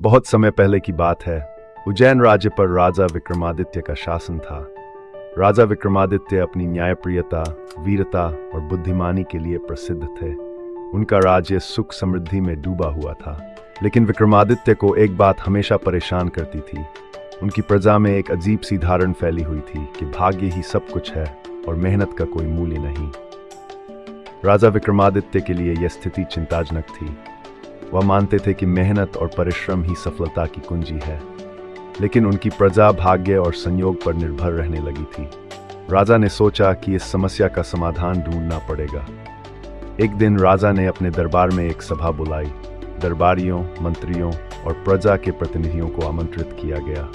बहुत समय पहले की बात है। उज्जैन राज्य पर राजा विक्रमादित्य का शासन था। राजा विक्रमादित्य अपनी न्यायप्रियता, वीरता और बुद्धिमानी के लिए प्रसिद्ध थे। उनका राज्य सुख समृद्धि में डूबा हुआ था। लेकिन विक्रमादित्य को एक बात हमेशा परेशान करती थी। उनकी प्रजा में एक अजीब सी धारणा फैली हुई थी कि भाग्य ही सब कुछ है और मेहनत का कोई मूल्य नहीं। राजा विक्रमादित्य के लिए यह स्थिति चिंताजनक थी। वह मानते थे कि मेहनत और परिश्रम ही सफलता की कुंजी है, लेकिन उनकी प्रजा भाग्य और संयोग पर निर्भर रहने लगी थी। राजा ने सोचा कि इस समस्या का समाधान ढूंढना पड़ेगा। एक दिन राजा ने अपने दरबार में एक सभा बुलाई। दरबारियों, मंत्रियों और प्रजा के प्रतिनिधियों को आमंत्रित किया गया।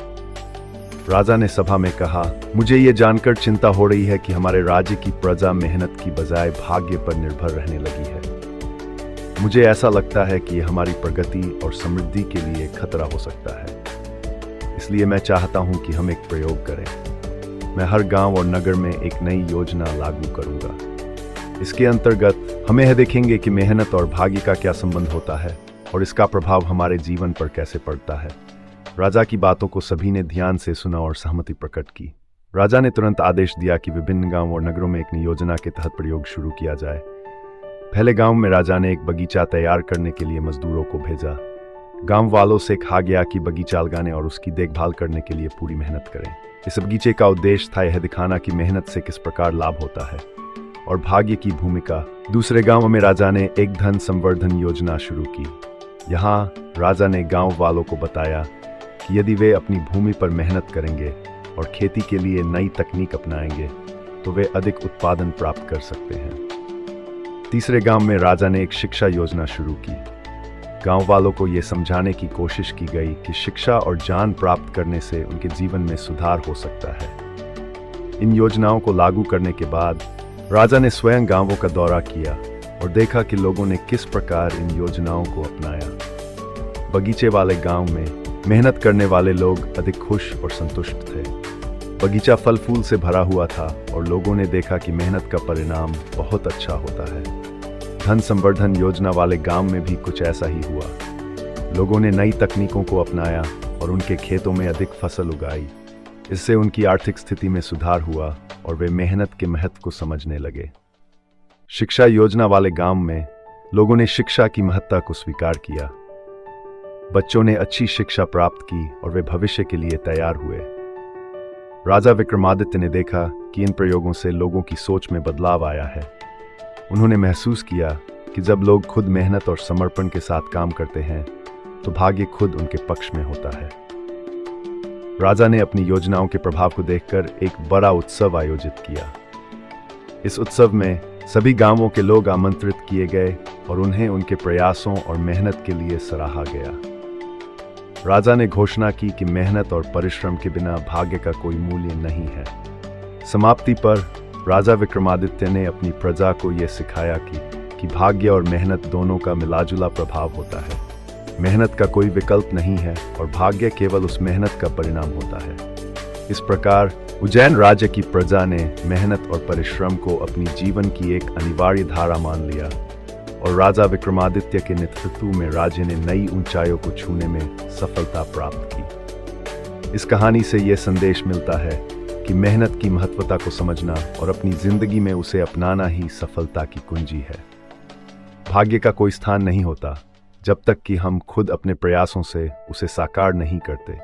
राजा ने सभा में कहा, मुझे ये जानकर चिंता हो रही है कि हमारे राज्य की प्रजा मेहनत की बजाय भाग्य पर निर्भर रहने लगी है। मुझे ऐसा लगता है कि हमारी प्रगति और समृद्धि के लिए खतरा हो सकता है। इसलिए मैं चाहता हूं कि हम एक प्रयोग करें। मैं हर गांव और नगर में एक नई योजना लागू करूंगा। इसके अंतर्गत हम यह देखेंगे कि मेहनत और भाग्य का क्या संबंध होता है और इसका प्रभाव हमारे जीवन पर कैसे पड़ता है। राजा की बातों को सभी ने ध्यान से सुना और सहमति प्रकट की। राजा ने तुरंत आदेश दिया कि विभिन्न गांवों और नगरों में एक योजना के तहत प्रयोग शुरू किया जाए। पहले गांव में राजा ने एक बगीचा तैयार करने के लिए मजदूरों को भेजा। गांव वालों से कहा गया कि बगीचा लगाने और उसकी देखभाल करने के लिए पूरी मेहनत करें। इस बगीचे का उद्देश्य था यह दिखाना कि मेहनत से किस प्रकार लाभ होता है और भाग्य की भूमिका। दूसरे गांव में राजा ने एक धन संवर्धन योजना शुरू की। यहाँ राजा ने गांव वालों को बताया कि यदि वे अपनी भूमि पर मेहनत करेंगे और खेती के लिए नई तकनीक अपनाएंगे तो वे अधिक उत्पादन प्राप्त कर सकते हैं। तीसरे गांव में राजा ने एक शिक्षा योजना शुरू की। गांव वालों को यह समझाने की कोशिश की गई कि शिक्षा और ज्ञान प्राप्त करने से उनके जीवन में सुधार हो सकता है। इन योजनाओं को लागू करने के बाद राजा ने स्वयं गांवों का दौरा किया और देखा कि लोगों ने किस प्रकार इन योजनाओं को अपनाया। बगीचे वाले गांव में मेहनत करने वाले लोग अधिक खुश और संतुष्ट थे। बगीचा फल फूल से भरा हुआ था और लोगों ने देखा कि मेहनत का परिणाम बहुत अच्छा होता है। धन संवर्धन योजना वाले गांव में भी कुछ ऐसा ही हुआ। लोगों ने नई तकनीकों को अपनाया और उनके खेतों में अधिक फसल उगाई। इससे उनकी आर्थिक स्थिति में सुधार हुआ और वे मेहनत के महत्व को समझने लगे। शिक्षा योजना वाले गांव में लोगों ने शिक्षा की महत्ता को स्वीकार किया। बच्चों ने अच्छी शिक्षा प्राप्त की और वे भविष्य के लिए तैयार हुए। राजा विक्रमादित्य ने देखा कि इन प्रयोगों से लोगों की सोच में बदलाव आया है। उन्होंने महसूस किया कि जब लोग खुद मेहनत और समर्पण के साथ काम करते हैं तो भाग्य खुद उनके पक्ष में होता है। राजा ने अपनी योजनाओं के प्रभाव को देखकर एक बड़ा उत्सव आयोजित किया। इस उत्सव में सभी गांवों के लोग आमंत्रित किए गए और उन्हें उनके प्रयासों और मेहनत के लिए सराहा गया। राजा ने घोषणा की कि मेहनत और परिश्रम के बिना भाग्य का कोई मूल्य नहीं है। समाप्ति पर राजा विक्रमादित्य ने अपनी प्रजा को यह सिखाया कि भाग्य और मेहनत दोनों का मिलाजुला प्रभाव होता है। मेहनत का कोई विकल्प नहीं है और भाग्य केवल उस मेहनत का परिणाम होता है। इस प्रकार उज्जैन राज्य की प्रजा ने मेहनत और परिश्रम को अपनी जीवन की एक अनिवार्य धारा मान लिया और राजा विक्रमादित्य के नेतृत्व में राज्य ने नई ऊंचाइयों को छूने में सफलता प्राप्त की। इस कहानी से यह संदेश मिलता है कि मेहनत की महत्वता को समझना और अपनी जिंदगी में उसे अपनाना ही सफलता की कुंजी है। भाग्य का कोई स्थान नहीं होता जब तक कि हम खुद अपने प्रयासों से उसे साकार नहीं करते।